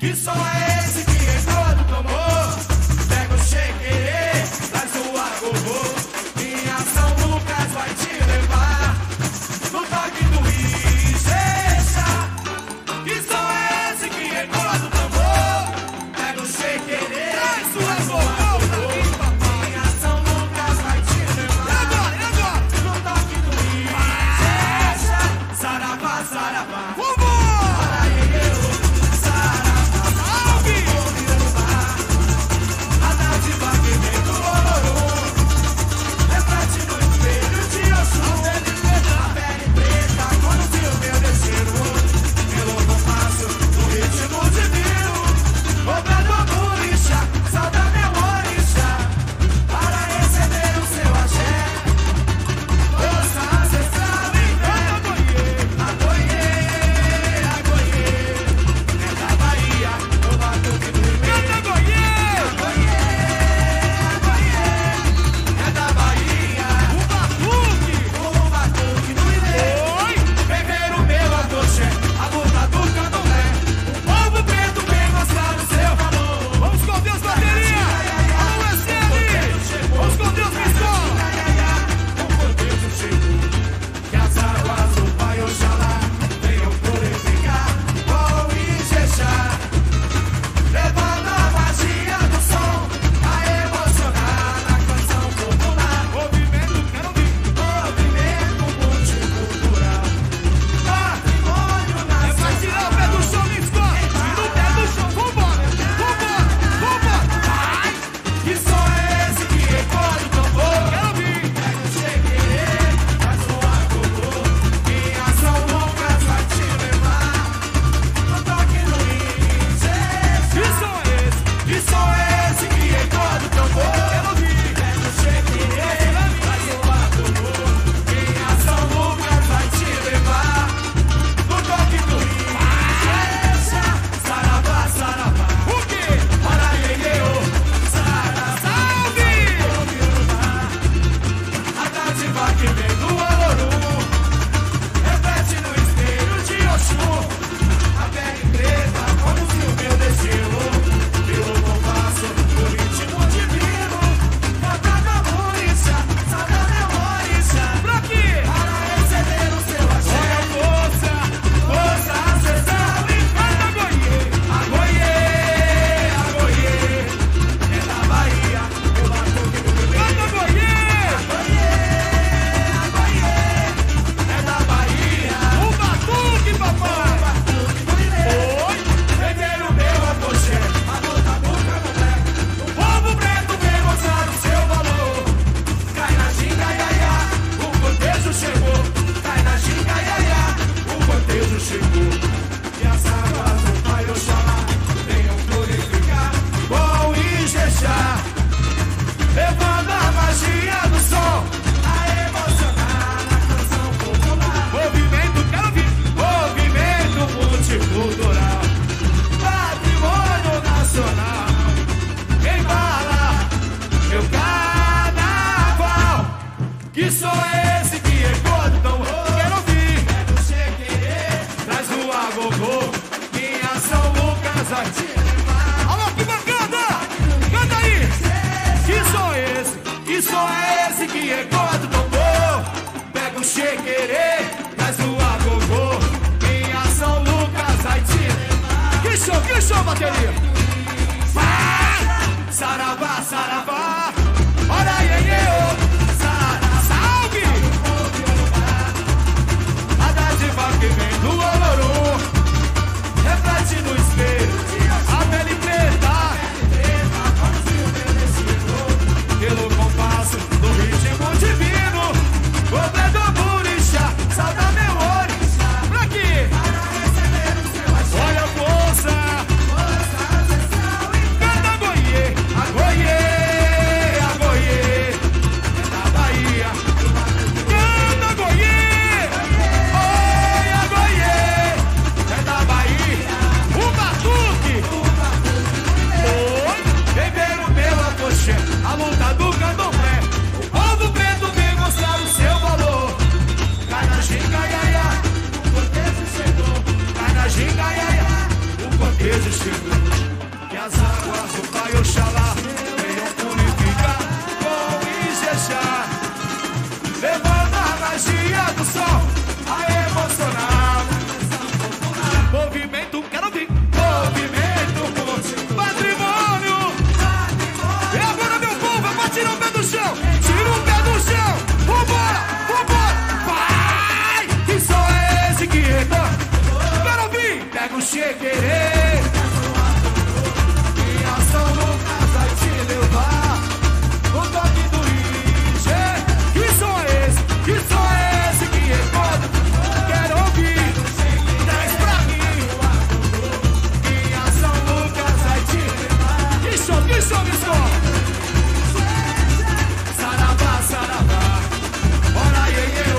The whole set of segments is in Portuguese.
Que som é esse que ecoa do tambor? Pega o chequerê, traz o agogô. Minha São Lucas vai te levar no toque do Ixexá. Que som é esse que ecoa do tambor? Pega o chequerê, traz o agogô. Minha São Lucas vai te levar no toque do Ixexá. Saravá, saravá. Que som é esse que ecoa do tambor? Quero ouvir. Pega o chequerê, traz o agogô. Minha São Lucas vai te levar. Alô, que bacana! Canta aí! Que som é esse? Que som é esse que ecoa do tambor? Pega o chequerê, traz o agogô. Minha São Lucas vai te levar. Que show, bateria! Vai! Saravá, saravá. Olha aí, eu. Que vem do Olorô, reflete no espelho, a pele preta, pelo compasso do ritmo divino, o dedo burixá, salva meu orixá. Pra quê? Para receber o seu axé. Olha a força, ancestral e canta goiê, a goiê, a goiê, da Bahia, canta goiê. A luta do candomblé, o povo preto vem mostrar o seu valor. Cai na ginga, iaiá, o cortejo chegou. Cai na ginga, iaiá, o cortejo chegou. o chequerê. Minha São Lucas vai te levar no toque do Ige. Que som é esse? Que som é esse que recorda? Quero ouvir, traz pra mim. Minha São Lucas vai te levar. Que som, que som, que som? Saravá, saravá. Ora, iê, ô.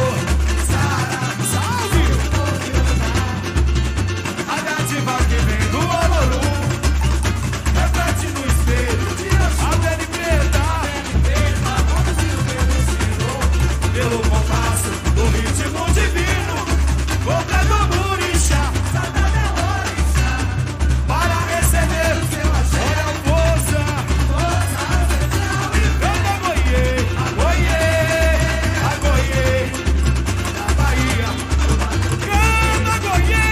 Que vem do Olorum, reflete no espelho, a pele preta, pelo compasso do ritmo divino, completo Murixá, para receber olha a força, canta Goiê, Goiê, da Bahia, canta Goiê.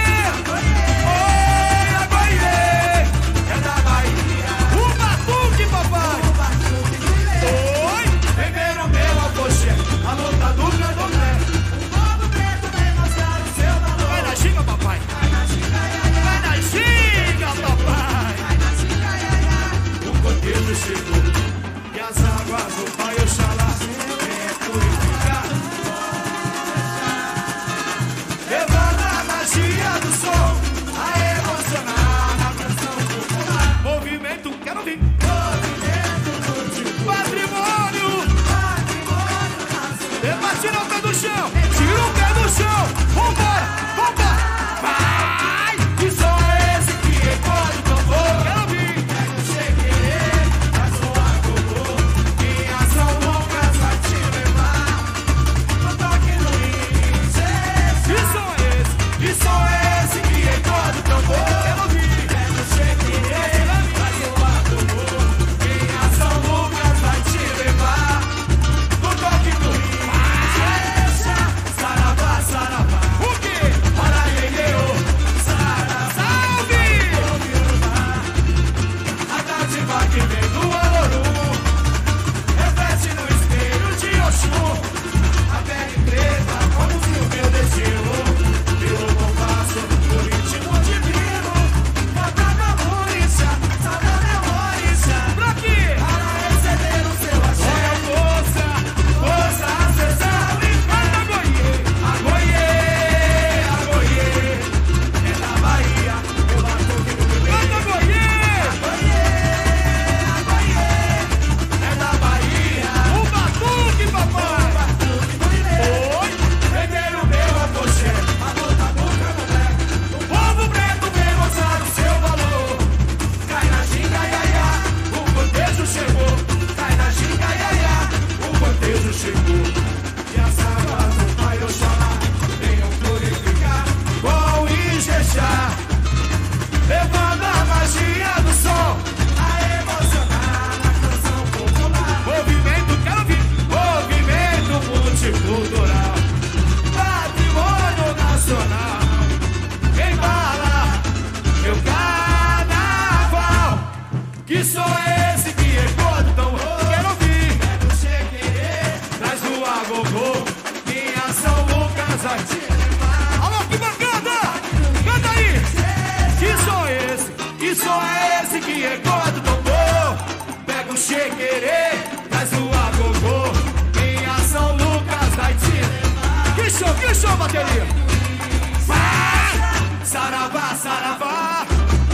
A luta do candomblé. O povo preto vem mostrar o seu valor. Vai na ginga, papai. Vai na ginga, vai na ginga, papai. Vai na ginga, o cortejo chegou e as águas do Pai Oxalá vem purificar, levando a magia do som a emocionar na canção popular. Movimento, quero ouvir. Movimento do patrimônio. Tira o pé do chão, tira o pé do chão. Vambora, vambora. Vai! Que som é esse que recorda o tambor? Quero ouvir. Pega o chequerê, faz o agogô. Minha São Lucas vai te levar no toque do Ige. Que som é esse? Que som é esse que recorda o tambor? Quero ouvir. Pega o chequerê, faz o agogô. Minha São Lucas vai te levar no toque do Ige. Saravá, o quê? Para iê, ô. Salve! A dádiva que vem do Olorum, reflete no espelho de Oxum, a pele preta como se o meu destino, pelo compasso do ritmo divino, cantando a Murixá, saudade é Murixá. Pra quê? Para receber o seu axé. Olha a força, força ancestral e canta Goiê. Chegou e as águas do Pai Oxalá venham purificar com o Ijexá, levando a magia do som a emocionar na canção popular. Movimento, quero ouvir. Movimento multicultural, patrimônio nacional, embala meu carnaval. Que som é esse que recorda tão rouco? Quero ouvir. Traz o agogô, minha São Lucas vai te levar. Alô, que bacana! Canta aí! Que som é esse? Que som é esse que recorda o tambor? Pega o chequerê, traz o agogô, minha São Lucas vai te levar. Que som, bateria! Vai! Saravá, saravá!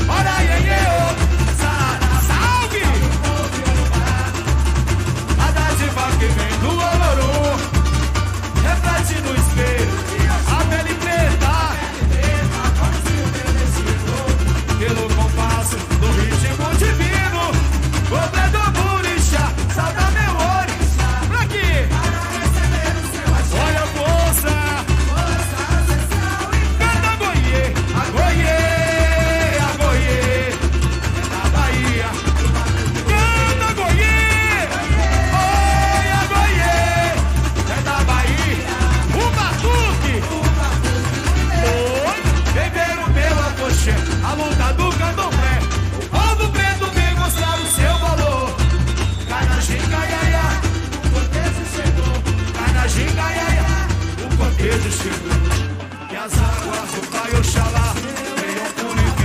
Ora, iê, ô! Salve! A dádiva que vem do Olorum, reflete no espelho, a pele preta, pelo compasso do ritmo divino, completo Murixá, salva meu Orixá. Pra quê? Para receber o seu axé. Olha a força, canta Goiê, a Goiê, da Bahia. Canta Goiê, oi, a Goiê, é da Bahia. O batuque, oi, vem ver o meu apoxé, a luta do candomblé. O povo preto vem mostrar o seu valor. Cai na ginga, iaiá, o cortejo chegou. Cai na ginga, iaiá, o cortejo chegou. E as águas do Pai Oxalá venham purificar.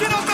Tirou o